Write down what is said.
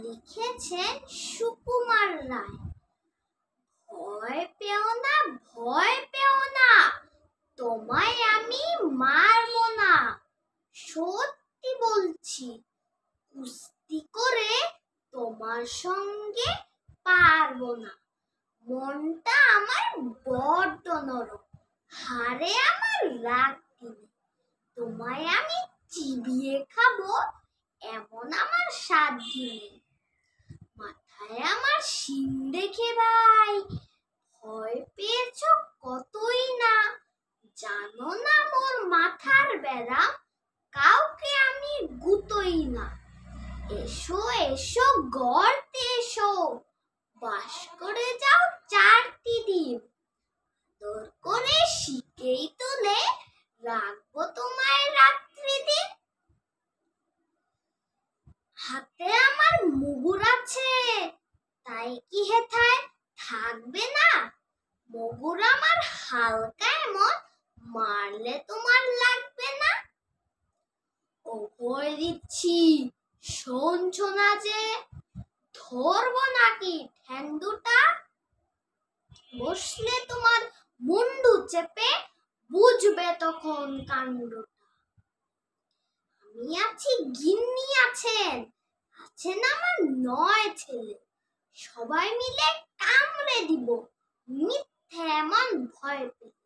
লিখেছেন সুকুমার রায়। ভয় পেও না, ভয় পেও না, তোমায় আমি মারবো না। সত্যি বলছি, কুস্তি করে তোমার সঙ্গে পারবো না। মনটা আমার বড্ড নরম, হাড়ে আমার রাগ দিলে। তোমায় আমি চিবিয়ে খাবো, এমন আমার সাধ্য নেই। মাথায় আমার শিং দেখে ভাই ভয় পেয়েছ কতই না। জানো না মোর মাথার ব্যারাম, কাউকে আমি গুতোই না। এসো এসো গর্তে এসো, বাস করে যাও 4টি দিন। আদর করে শিকেই তুলে রাখবো তোমায় রাত্রি দিন। হাতে আমার মুগুর আছে, তাই কি হেথায় থাকবে না? মুগুর আমার হালকা, এমন মারলে তোমার লাগবে না। ও ভয় দিচ্ছি, শুনছো না যে? ধরবো নাকি ঠ্যাং দুটা? বসলে তোমার মুন্ডু চেপে বুঝবে তখন কাণ্ডটা। আমি আছি, গিন্নি আছেন, আছেন আমার 9 ছেলে। সবাই মিলে কামড়ে দিব, মিথ্যে এমন ভয় পেয়ে।